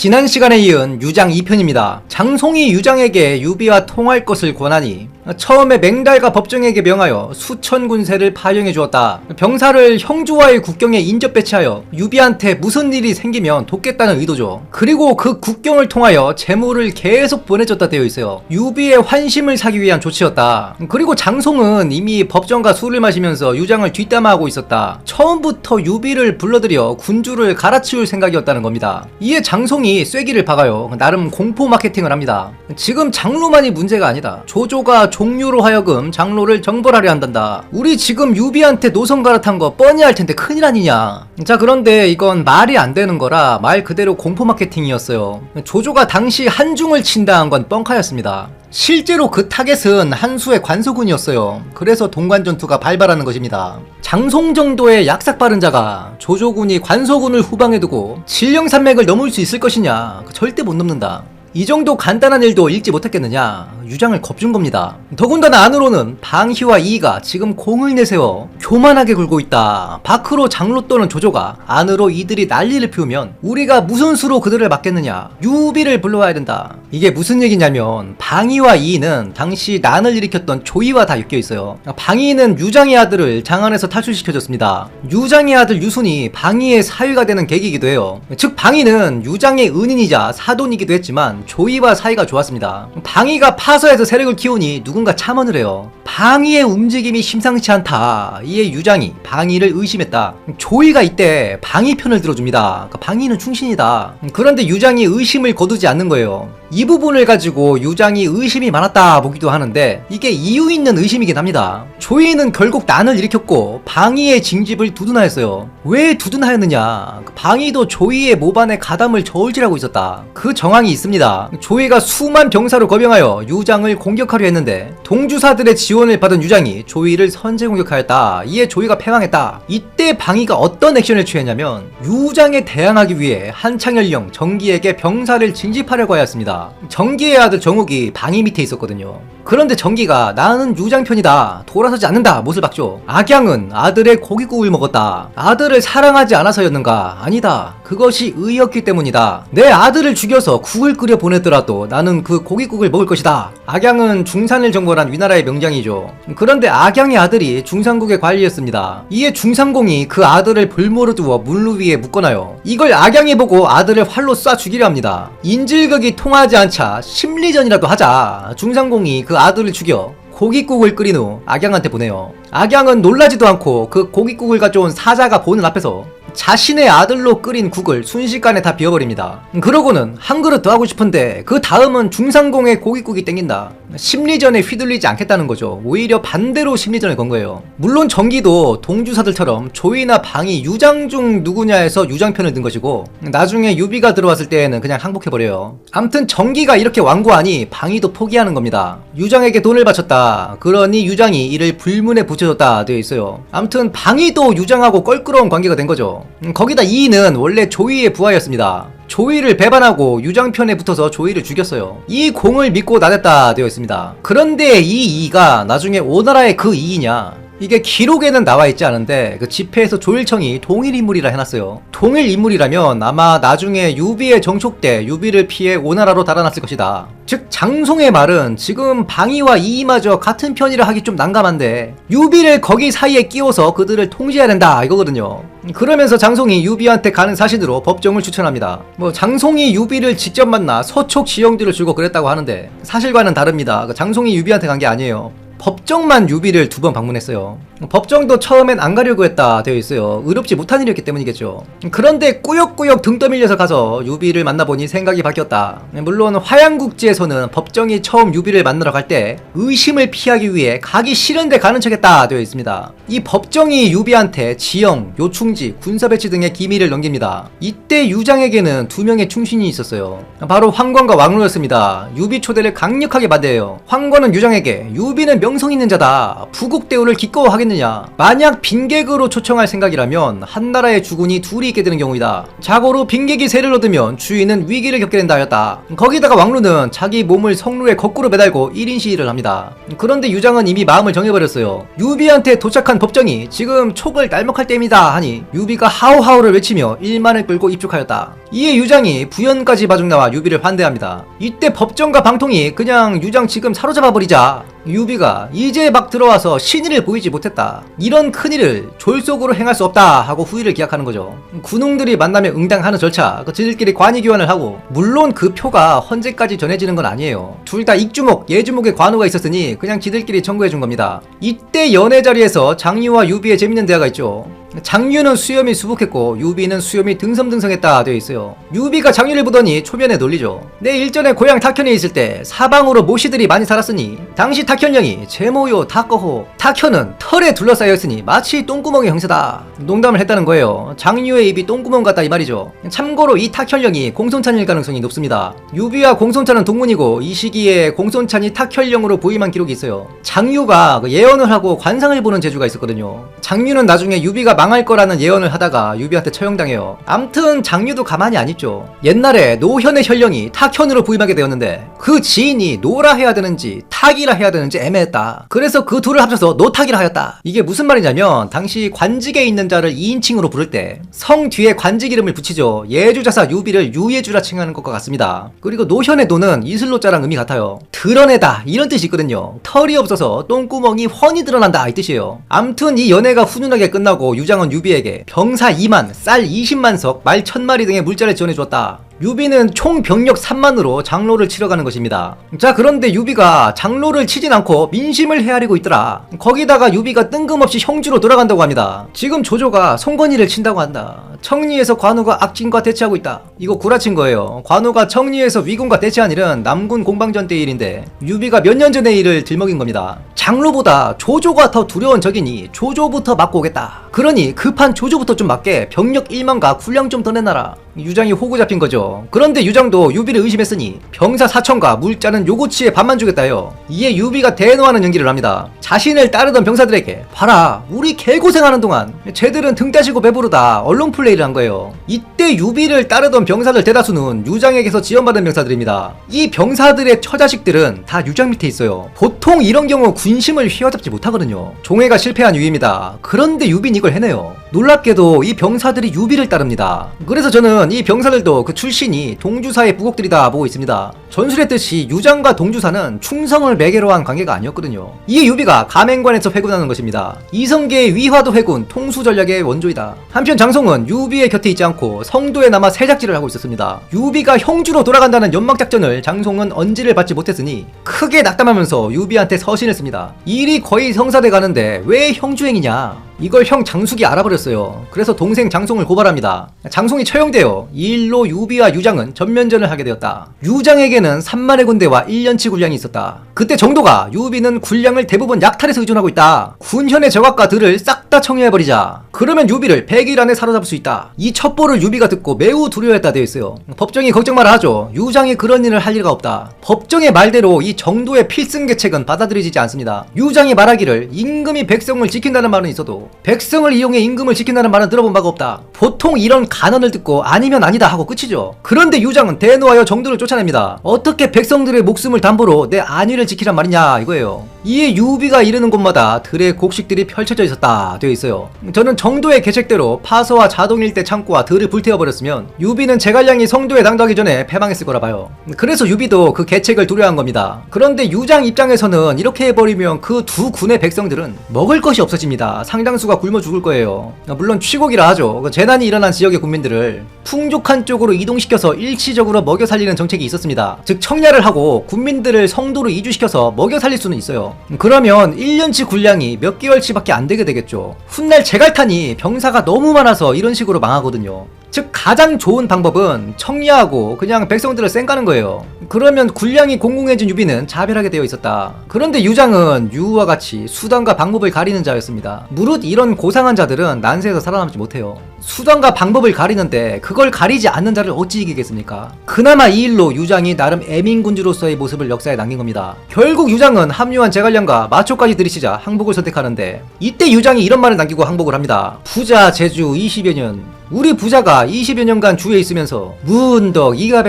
지난 시간에 이은 유장 2편입니다. 장송이 유장에게 유비와 통할 것을 권하니 처음에 맹달과 법정에게 명하여 수천 군세를 파병해 주었다. 병사를 형주와의 국경에 인접 배치하여 유비한테 무슨 일이 생기면 돕겠다는 의도죠. 그리고 그 국경을 통하여 재물을 계속 보내줬다 되어 있어요. 유비의 환심을 사기 위한 조치였다. 그리고 장송은 이미 법정과 술을 마시면서 유장을 뒷담화하고 있었다. 처음부터 유비를 불러들여 군주를 갈아치울 생각이었다는 겁니다. 이에 장송이 쐐기를 박아요. 나름 공포 마케팅을 합니다. 지금 장로만이 문제가 아니다. 조조가 종류로 하여금 장로를 정벌하려 한단다. 우리 지금 유비한테 노선 갈아탄 거 뻔히 알 텐데 큰일 아니냐. 자, 그런데 이건 말이 안 되는 거라 말 그대로 공포 마케팅이었어요. 조조가 당시 한중을 친다한 건 뻥카였습니다. 실제로 그 타겟은 한수의 관소군이었어요. 그래서 동관전투가 발발하는 것입니다. 장송 정도의 약삭 빠른 자가 조조군이 관소군을 후방에 두고 진령산맥을 넘을 수 있을 것이냐? 절대 못 넘는다. 이 정도 간단한 일도 읽지 못했겠느냐. 유장을 겁준 겁니다. 더군다나 안으로는 방희와 이의가 지금 공을 내세워 교만하게 굴고 있다. 밖으로 장로 또는 조조가 안으로 이들이 난리를 피우면 우리가 무슨 수로 그들을 막겠느냐. 유비를 불러와야 된다. 이게 무슨 얘기냐면 방희와 이의는 당시 난을 일으켰던 조이와 다 엮여있어요. 방희는 유장의 아들을 장안에서 탈출시켜줬습니다. 유장의 아들 유순이 방희의 사위가 되는 계기이기도 해요. 즉 방희는 유장의 은인이자 사돈이기도 했지만 조이와 사이가 좋았습니다. 방희가 파서에서 세력을 키우니 누군가 참언을 해요. 방희의 움직임이 심상치 않다. 이에 유장이 방희를 의심했다. 조이가 이때 방희 편을 들어줍니다. 방희는 충신이다. 그런데 유장이 의심을 거두지 않는 거예요. 이 부분을 가지고 유장이 의심이 많았다 보기도 하는데 이게 이유 있는 의심이긴 합니다. 조이는 결국 난을 일으켰고 방희의 징집을 두둔하였어요. 왜 두둔하였느냐? 방희도 조이의 모반에 가담을 저울질하고 있었다. 그 정황이 있습니다. 조이가 수만 병사로 거병하여 유장을 공격하려 했는데 동주사들의 지원을 받은 유장이 조이를 선제 공격하였다. 이에 조이가 패망했다. 이때 방희가 어떤 액션을 취했냐면 유장에 대항하기 위해 한창열령 정기에게 병사를 징집하려고 하였습니다. 정기의 아들 정욱이 방희 밑에 있었거든요. 그런데 정기가 나는 유장 편이다. 돌아서지 않는다. 못을 박죠. 악양은 아들의 고깃국을 먹었다. 아들을 사랑하지 않아서였는가? 아니다. 그것이 의였기 때문이다. 내 아들을 죽여서 국을 끓여 보내더라도 나는 그 고깃국을 먹을 것이다. 악양은 중산을 정벌한 위나라의 명장이죠. 그런데 악양의 아들이 중산국의 관리였습니다. 이에 중산공이 그 아들을 볼모로 두어 물루 위에 묶어놔요. 이걸 악양이 보고 아들을 활로 쏴 죽이려 합니다. 인질극이 통하지 않자 심리전이라도 하자. 중산공이 그 아들을 죽여 고깃국을 끓인 후 악양한테 보내요. 악양은 놀라지도 않고 그 고깃국을 가져온 사자가 보는 앞에서 자신의 아들로 끓인 국을 순식간에 다 비워버립니다. 그러고는 한 그릇 더 하고 싶은데 그 다음은 중상공의 고깃국이 땡긴다. 심리전에 휘둘리지 않겠다는 거죠. 오히려 반대로 심리전을 건 거예요. 물론 정기도 동주사들처럼 조이나 방이 유장 중 누구냐에서 유장 편을 든 것이고 나중에 유비가 들어왔을 때에는 그냥 항복해버려요. 암튼 정기가 이렇게 완고하니 방이도 포기하는 겁니다. 유장에게 돈을 바쳤다. 그러니 유장이 이를 불문에 붙여줬다 되어 있어요. 암튼 방이도 유장하고 껄끄러운 관계가 된 거죠. 거기다 이의는 원래 조이의 부하였습니다. 조이를 배반하고 유장편에 붙어서 조이를 죽였어요. 이 공을 믿고 나댔다 되어 있습니다. 그런데 이 이의가 나중에 오나라의 그 이의냐? 이게 기록에는 나와 있지 않은데 그 집회에서 조일청이 동일 인물이라 해놨어요. 동일 인물이라면 아마 나중에 유비의 정촉 때 유비를 피해 오나라로 달아났을 것이다. 즉 장송의 말은 지금 방희와 이의마저 같은 편이라 하기 좀 난감한데 유비를 거기 사이에 끼워서 그들을 통제해야 된다 이거거든요. 그러면서 장송이 유비한테 가는 사신으로 법정을 추천합니다. 장송이 유비를 직접 만나 서촉 지형들을 주고 그랬다고 하는데 사실과는 다릅니다. 장송이 유비한테 간 게 아니에요. 법정만 유비를 2번 방문했어요. 법정도 처음엔 안 가려고 했다 되어 있어요. 의롭지 못한 일이었기 때문이겠죠. 그런데 꾸역꾸역 등 떠밀려서 가서 유비를 만나보니 생각이 바뀌었다. 물론 화양국지에서는 법정이 처음 유비를 만나러 갈 때 의심을 피하기 위해 가기 싫은데 가는 척했다 되어 있습니다. 이 법정이 유비한테 지형, 요충지, 군사배치 등의 기밀을 넘깁니다. 이때 유장에게는 2명의 충신이 있었어요. 바로 황권과 왕로였습니다. 유비 초대를 강력하게 반대해요. 황권은 유장에게 유비는 명성 있는 자다. 부국대우를 기꺼워하겠느냐. 만약 빈객으로 초청할 생각이라면 한나라의 주군이 둘이 있게 되는 경우이다. 자고로 빈객이 세를 얻으면 주인은 위기를 겪게 된다 하였다. 거기다가 왕루는 자기 몸을 성루에 거꾸로 매달고 1인 시위를 합니다. 그런데 유장은 이미 마음을 정해버렸어요. 유비한테 도착한 법정이 지금 촉을 날먹할 때입니다 하니 유비가 하오하오를 외치며 일만을 끌고 입죽하였다. 이에 유장이 부연까지 마중 나와 유비를 환대합니다. 이때 법정과 방통이 그냥 유장 지금 사로잡아버리자 유비가 이제 막 들어와서 신의를 보이지 못했다, 이런 큰일을 졸속으로 행할 수 없다 하고 후의를 기약하는 거죠. 군웅들이 만나면 응당하는 절차, 지들끼리 관위교환을 하고, 물론 그 표가 헌재까지 전해지는 건 아니에요. 둘 다 익주목 예주목의 관우가 있었으니 그냥 지들끼리 청구해준 겁니다. 이때 연애 자리에서 장유와 유비의 재밌는 대화가 있죠. 장유는 수염이 수북했고 유비는 수염이 등섬등성했다 되어 있어요. 유비가 장유를 보더니 초면에 놀리죠. 내 일전에 고향 탁현에 있을 때 사방으로 모시들이 많이 살았으니 당시 탁현령이 제모요 탁거호, 탁현은 털에 둘러싸여 있으니 마치 똥구멍의 형세다, 농담을 했다는 거예요. 장유의 입이 똥구멍 같다 이 말이죠. 참고로 이 탁현령이 공손찬일 가능성이 높습니다. 유비와 공손찬은 동문이고 이 시기에 공손찬이 탁현령으로 부임한 기록이 있어요. 장유가 예언을 하고 관상을 보는 재주가 있었거든요. 장유는 나중에 유비가 망할 거라는 예언을 하다가 유비한테 처형당해요. 암튼 장유도 가만히 안 있죠. 옛날에 노현의 혈령이 탁현으로 부임하게 되었는데 그 지인이 노라 해야 되는지 탁이라 해야 되는지 애매했다. 그래서 그 둘을 합쳐서 노탁이라 하였다. 이게 무슨 말이냐면 당시 관직에 있는 자를 2인칭으로 부를 때 성 뒤에 관직 이름을 붙이죠. 예주자사 유비를 유예주라 칭하는 것과 같습니다. 그리고 노현의 노는 이슬로자랑 의미 같아요. 드러내다 이런 뜻이 있거든요. 털이 없어서 똥구멍이 훤히 드러난다 이 뜻이에요. 암튼 이 연애가 훈훈하게 끝나고 유장은 유비에게 병사 2만, 쌀 20만석, 말 1000마리 등의 물자를 지원해주었다. 유비는 총 병력 3만으로 장로를 치러 가는 것입니다. 자, 그런데 유비가 장로를 치진 않고 민심을 헤아리고 있더라. 거기다가 유비가 뜬금없이 형주로 돌아간다고 합니다. 지금 조조가 송건이를 친다고 한다. 청리에서 관우가 악진과 대치하고 있다. 이거 구라친 거예요. 관우가 청리에서 위군과 대치한 일은 남군 공방전 때 일인데 유비가 몇 년 전의 일을 들먹인 겁니다. 장로보다 조조가 더 두려운 적이니 조조부터 맞고 오겠다. 그러니 급한 조조부터 좀 맞게 병력 1만과 군량 좀 더 내놔라. 유장이 호구 잡힌 거죠. 그런데 유장도 유비를 의심했으니 병사 4천과 물자는 요구치에 반만 주겠다요. 이에 유비가 대노하는 연기를 합니다. 자신을 따르던 병사들에게 봐라, 우리 개고생하는 동안 쟤들은 등 따시고 배부르다 언론 플레이를 한 거예요. 이때 유비를 따르던 병사들 대다수는 유장에게서 지원받은 병사들입니다. 이 병사들의 처자식들은 다 유장 밑에 있어요. 보통 이런 경우 군심을 휘어잡지 못하거든요. 종회가 실패한 이유입니다. 그런데 유비는 이걸 해내요. 놀랍게도 이 병사들이 유비를 따릅니다. 그래서 저는 이 병사들도 그 출신이 동주사의 부곡들이다 보고 있습니다. 전술했듯이 유장과 동주사는 충성을 매개로 한 관계가 아니었거든요. 이에 유비가 가맹관에서 회군하는 것입니다. 이성계의 위화도 회군, 통수 전략의 원조이다. 한편 장송은 유비의 곁에 있지 않고 성도에 남아 세작질을 하고 있었습니다. 유비가 형주로 돌아간다는 연막작전을 장송은 언지를 받지 못했으니 크게 낙담하면서 유비한테 서신했습니다. 일이 거의 성사돼 가는데 왜 형주행이냐, 이걸 형 장숙이 알아버렸어요. 그래서 동생 장송을 고발합니다. 장송이 처형되어 이 일로 유비와 유장은 전면전을 하게 되었다. 유장에게는 3만의 군대와 1년치 군량이 있었다. 그때 정도가 유비는 군량을 대부분 약탈에서 의존하고 있다. 군현의 적악과 들을 싹 다 청해버리자. 그러면 유비를 100일 안에 사로잡을 수 있다. 이 첩보를 유비가 듣고 매우 두려워했다 되어 있어요. 법정이 걱정 마라 하죠. 유장이 그런 일을 할 리가 없다. 법정의 말대로 이 정도의 필승계책은 받아들여지지 않습니다. 유장이 말하기를 임금이 백성을 지킨다는 말은 있어도 백성을 이용해 임금을 지킨다는 말은 들어본 바가 없다. 보통 이런 간언을 듣고 아니면 아니다 하고 끝이죠. 그런데 유장은 대노하여 정도를 쫓아냅니다. 어떻게 백성들의 목숨을 담보로 내 안위를 지키란 말이냐 이거예요. 이에 유비가 이르는 곳마다 들의 곡식들이 펼쳐져 있었다 되어 있어요. 저는 정도의 계책대로 파서와 자동일대 창고와 들을 불태워버렸으면 유비는 제갈량이 성도에 당도하기 전에 패망했을 거라 봐요. 그래서 유비도 그 계책을 두려워한 겁니다. 그런데 유장 입장에서는 이렇게 해버리면 그 두 군의 백성들은 먹을 것이 없어집니다. 상당수가 굶어 죽을 거예요. 물론 취곡이라 하죠. 재난이 일어난 지역의 군민들을 풍족한 쪽으로 이동시켜서 일시적으로 먹여 살리는 정책이 있었습니다. 즉 청야를 하고 군민들을 성도로 이주시켜서 먹여 살릴 수는 있어요. 그러면 1년치 군량이 몇 개월치밖에 안 되게 되겠죠. 훗날 제갈탄이 병사가 너무 많아서 이런 식으로 망하거든요. 즉 가장 좋은 방법은 청야하고 그냥 백성들을 쌩까는 거예요. 그러면 군량이 공공해진 유비는 자멸하게 되어 있었다. 그런데 유장은 유우와 같이 수단과 방법을 가리는 자였습니다. 무릇 이런 고상한 자들은 난세에서 살아남지 못해요. 수단과 방법을 가리는데 그걸 가리지 않는 자를 어찌 이기겠습니까? 그나마 이 일로 유장이 나름 애민군주로서의 모습을 역사에 남긴 겁니다. 결국 유장은 합류한 제갈량과 마초까지 들이치자 항복을 선택하는데 이때 유장이 이런 말을 남기고 항복을 합니다. 부자 제주 20여 년, 우리 부자가 20여 년간 주에 있으면서 무은덕 이가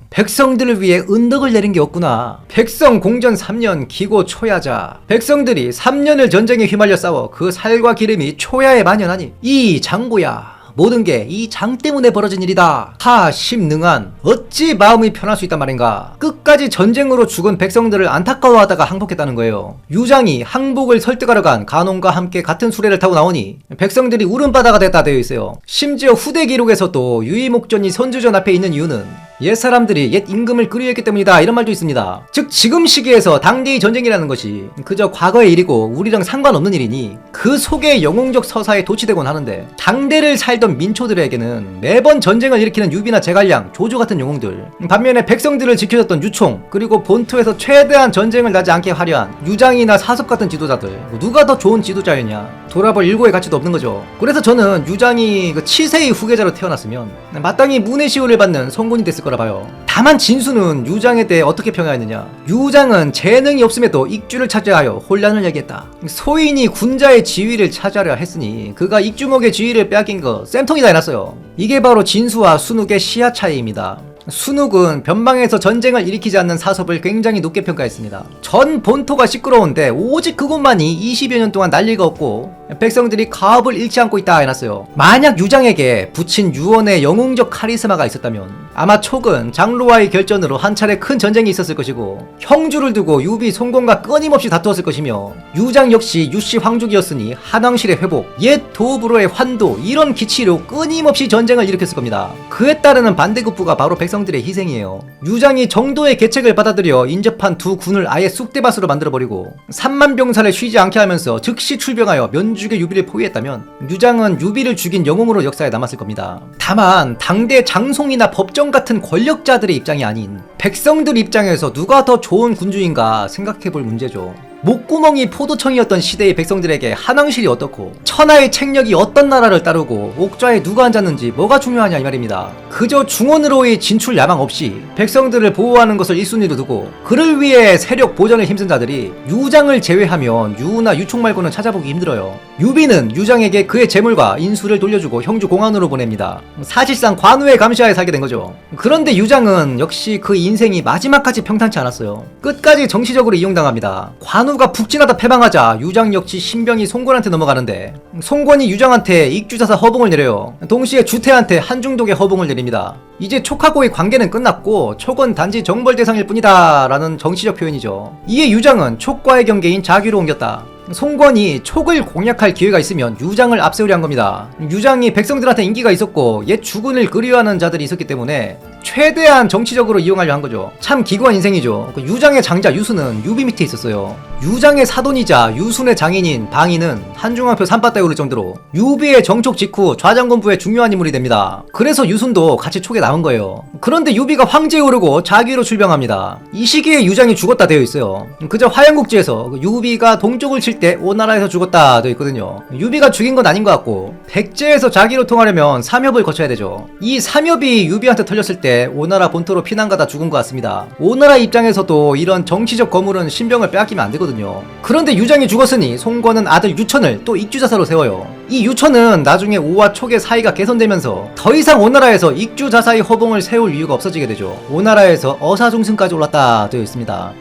백성들을 위해 은덕을 내린 게 없구나. 백성 공전 3년 기고 초야자. 백성들이 3년을 전쟁에 휘말려 싸워 그 살과 기름이 초야에 만연하니 이 장고야 모든 게 이 장 때문에 벌어진 일이다. 하 심능한, 어찌 마음이 편할 수 있단 말인가. 끝까지 전쟁으로 죽은 백성들을 안타까워하다가 항복했다는 거예요. 유장이 항복을 설득하러 간 간원과 함께 같은 수레를 타고 나오니 백성들이 울음바다가 됐다 되어 있어요. 심지어 후대 기록에서도 유이목전이 선주전 앞에 있는 이유는 옛 사람들이 옛 임금을 그리웠기 때문이다, 이런 말도 있습니다. 즉 지금 시기에서 당대의 전쟁이라는 것이 그저 과거의 일이고 우리랑 상관없는 일이니 그 속에 영웅적 서사에 도취되곤 하는데, 당대를 살던 민초들에게는 매번 전쟁을 일으키는 유비나 제갈량, 조조 같은 영웅들, 반면에 백성들을 지켜줬던 유총, 그리고 본토에서 최대한 전쟁을 나지 않게 하려한 유장이나 사섭 같은 지도자들, 누가 더 좋은 지도자였냐, 돌아볼 일고의 가치도 없는 거죠. 그래서 저는 유장이 그 치세의 후계자로 태어났으면 마땅히 문해시호를 받는 성군이 됐을 거라 봐요. 다만 진수는 유장에 대해 어떻게 평가했느냐. 유장은 재능이 없음에도 익주를 차지하여 혼란을 야기했다. 소인이 군자의 지위를 차지하려 했으니 그가 익주목의 지위를 빼앗긴 거 쌤통이다 해놨어요. 이게 바로 진수와 순욱의 시야 차이입니다. 순욱은 변방에서 전쟁을 일으키지 않는 사섭을 굉장히 높게 평가했습니다. 전 본토가 시끄러운데 오직 그곳만이 20여 년 동안 난리가 없고 백성들이 가업을 잃지 않고 있다 해놨어요. 만약 유장에게 부친 유언의 영웅적 카리스마가 있었다면 아마 촉은 장로와의 결전으로 한 차례 큰 전쟁이 있었을 것이고, 형주를 두고 유비 송건과 끊임없이 다투었을 것이며, 유장 역시 유씨 황족이었으니 한왕실의 회복, 옛 도읍으로의 환도, 이런 기치로 끊임없이 전쟁을 일으켰을 겁니다. 그에 따르는 반대급부가 바로 백성들의 희생이에요. 유장이 정도의 계책을 받아들여 인접한 두 군을 아예 쑥대밭으로 만들어버리고 3만 병사를 쉬지 않게 하면서 즉시 출병하여 면죽의 유비를 포위했다면 유장은 유비를 죽인 영웅으로 역사에 남았을 겁니다. 다만 당대 장송이나 법정 같은 권력자들의 입장이 아닌 백성들 입장에서 누가 더 좋은 군주인가 생각해볼 문제죠. 목구멍이 포도청이었던 시대의 백성들에게 한왕실이 어떻고 천하의 책력이 어떤 나라를 따르고 옥좌에 누가 앉았는지 뭐가 중요하냐 이 말입니다. 그저 중원으로의 진출 야망 없이 백성들을 보호하는 것을 1순위로 두고 그를 위해 세력 보전에 힘쓴 자들이 유장을 제외하면 유나 유총 말고는 찾아보기 힘들어요. 유비는 유장에게 그의 재물과 인수를 돌려주고 형주 공안으로 보냅니다. 사실상 관우의 감시하에 살게 된 거죠. 그런데 유장은 역시 그 인생이 마지막까지 평탄치 않았어요. 끝까지 정치적으로 이용당합니다. 관우가 북진하다 패망하자 유장 역시 신병이 송권한테 넘어가는데 송권이 유장한테 익주자사 허봉을 내려요. 동시에 주태한테 한중독의 허봉을 내립니다. 이제 촉하고의 관계는 끝났고 촉은 단지 정벌 대상일 뿐이다 라는 정치적 표현이죠. 이에 유장은 촉과의 경계인 자귀로 옮겼다. 송권이 촉을 공략할 기회가 있으면 유장을 앞세우려 한 겁니다. 유장이 백성들한테 인기가 있었고 옛 주군을 그리워하는 자들이 있었기 때문에 최대한 정치적으로 이용하려 한 거죠. 참 기구한 인생이죠. 유장의 장자 유순은 유비 밑에 있었어요. 유장의 사돈이자 유순의 장인인 방인은 한중왕표 산바다에 오를 정도로 유비의 정촉 직후 좌장군부의 중요한 인물이 됩니다. 그래서 유순도 같이 촉에 남은 거예요. 그런데 유비가 황제에 오르고 자귀로 출병합니다. 이 시기에 유장이 죽었다 되어 있어요. 그저 화양국지에서 유비가 동쪽을 칠 때 오나라에서 죽었다 되어 있거든요. 유비가 죽인 건 아닌 것 같고 백제에서 자귀로 통하려면 삼협을 거쳐야 되죠. 이 삼협이 유비한테 털렸을 때 오나라 본토로 피난가다 죽은 것 같습니다. 오나라 입장에서도 이런 정치적 거물은 신병을 빼앗기면 안 되거든요. 그런데 유장이 죽었으니 송권은 아들 유천을 또 익주자사로 세워요. 이 유천은 나중에 오와 촉의 사이가 개선되면서 더 이상 오나라에서 익주자사의 허봉을 세울 이유가 없어지게 되죠. 오나라에서 어사중승까지 올랐다 되어 있습니다.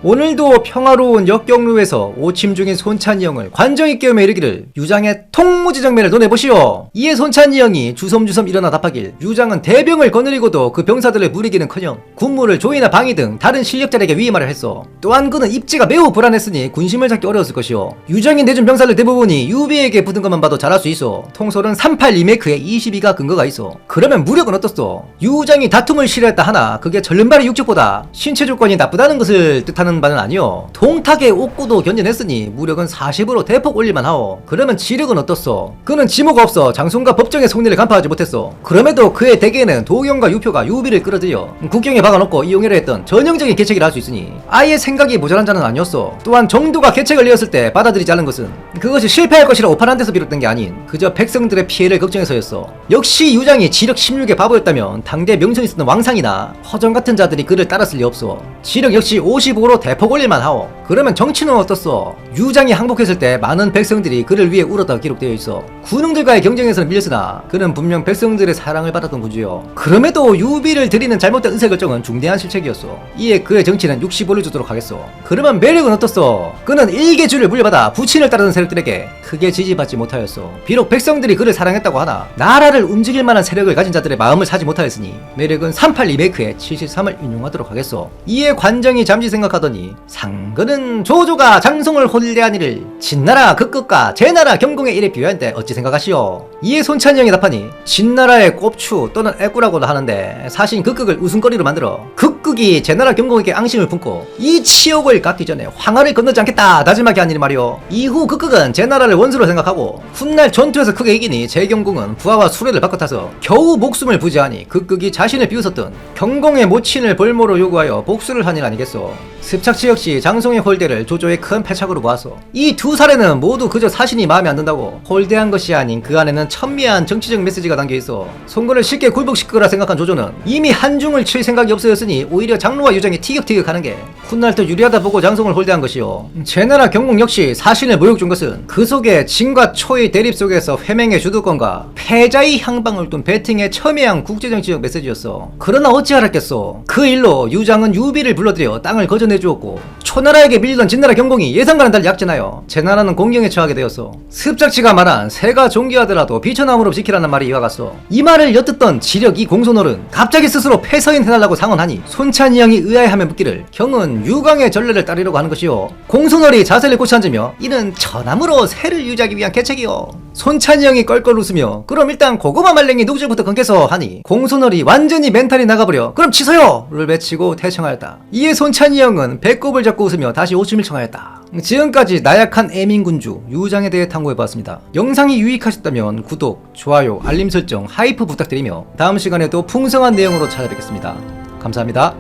오늘도 평화로운 역경루에서 오침 중인 손찬이 형을 관정이 깨우며 이르기를 유장의 통무지정면을 논해보시오. 이에 손찬이 형이 주섬주섬 일어나 답하길 유장은 대병을 거느리고도 그 병사들을 무리기는커녕 군무를 조이나 방위 등 다른 실력자에게 위임하려 했어. 또한 그는 입지가 매우 불안했으니 군심을 잡기 어려웠을 것이오. 유장이 내준 병사를 대부분이 유비에게 붙은 것만 봐도 잘할 수 있어. 통솔은 38 리메이크에 22가 근거가 있어. 그러면 무력은 어떻소? 유장이 다툼을 싫어했다 하나 그게 절름발의 육적보다 신체 조건이 나쁘다는 것을 뜻하는 바는 아니요. 동탁의 옥고도 견뎌냈으니 무력은 40으로 대폭 올릴만 하오. 그러면 지력은 어떻소? 그는 지모가 없어 장손과 법정의 속리를 간파하지 못했어. 그럼에도 그의 대개는 도경과 유표가 유비를 끌어들여 국경에 박아놓고 이용해라 했던 전형적인 계책이라 할 수 있으니 아예 생각이 모자란 자는 아니었어. 또한 정도가 계책을 이었을 때 받아들이지 않은 것은 그것이 실패할 것이라 오판한 데서 비롯된 게 아닌 그저 백성들의 피해를 걱정해서였어. 역시 유장이 지력 16의 바보였다면 당대 명성 있었던 왕상이나 허정 같은 자들이 그를 따랐을 리 없어. 지력 역시 55로 대폭 올릴만 하오. 그러면 정치는 어떻소? 유장이 항복했을 때 많은 백성들이 그를 위해 울었다고 기록되어 있어. 군웅들과의 경쟁에서는 밀렸으나 그는 분명 백성들의 사랑을 받았던 군주요. 그럼에도 유비를 들이는 잘못된 의사결정은 중대한 실책이었어. 이에 그의 정치는 65를 주도록 하겠소. 그러면 매력은 어떻소? 그는 일개주를 물려받아 부친을 따르는 세력들에게 크게 지지받지 못하였어. 비록 백성들이 그를 사랑했다고 하나 나라를 움직일 만한 세력을 가진 자들의 마음을 사지 못하였으니 매력은 38 리메이크의 73을 인용하도록 하겠소. 이에 관정이 잠시 생각하더니 상근은 조조가 장송을 홀대한 이를 진나라 극극과 제나라 경공의 일에 비유하는데 어찌 생각하시오? 이에 손찬이 형이 답하니 진나라의 꼽추 또는 애꾸라고도 하는데 사실 극극을 웃음거리로 만들어 극극이 제나라 경공에게 앙심을 품고 이 치욕을 갚기 전에 황하를 건너지 않겠다 다짐하게 한 일이 말이오. 이후 극극은 제나라를 원수로 생각하고 훗날 전투에서 크게 이기니 제경공은 부하와 수레를 바꿔타서 겨우 목숨을 부지하니 극극이 자신을 비웃었던 경공의 모친을 벌모로 요구하여 복수를 한 일 아니겠소. 습착치 역시 장송의 홀대를 조조의 큰 패착으로 보았어. 이 두 사례는 모두 그저 사신이 마음에 안 든다고 홀대한 것이 아닌 그 안에는 첨예한 정치적 메시지가 담겨있어. 송건을 쉽게 굴복시키거라 생각한 조조는 이미 한중을 칠 생각이 없어졌으니 오히려 장로와 유장이 티격태격하는 게 훗날 더 유리하다 보고 장송을 홀대한 것이요. 제나라 경공 역시 사신을 모욕준 것은 그 속에 진과 초의 대립 속에서 회맹의 주도권과 패자의 향방을 둔 배팅의 첨예한 국제정치적 메시지였어. 그러나 어찌 알았겠소. 그 일로 유장은 유비를 불러들여 땅을 거저내주었고 초나라에게 밀리던 진나라 경공이 예상과는 달리 약진하여 제나라는 공경에 처하게 되었어. 습작치가 말한 새가 존귀하더라도 비천함으로 지키라는 말이 이와 같소. 이 말을 엿듣던 지력이 공손어른 갑자기 스스로 폐서인 해달라고 상언하니 손찬이 형이 의아해하며 묻기를 형은 유광의 전례를 따르려고 하는 것이요. 공손어리 자세를 고쳐 앉으며 이는 천함으로 새를 유지하기 위한 계책이요. 손찬이 형이 껄껄 웃으며 그럼 일단 고구마 말랭이 녹줄부터 끊겠어 하니 공손어리 완전히 멘탈이 나가버려 그럼 취소요를 외치고 퇴청하였다. 이에 손찬이 형은 배꼽을 잡고 웃으며 다시 오춤을 청하였다. 지금까지 나약한 애민군주 유장에 대해 탐구해봤습니다. 영상이 유익하셨다면 구독, 좋아요, 알림 설정, 하이프 부탁드리며 다음 시간에도 풍성한 내용으로 찾아뵙겠습니다. 감사합니다.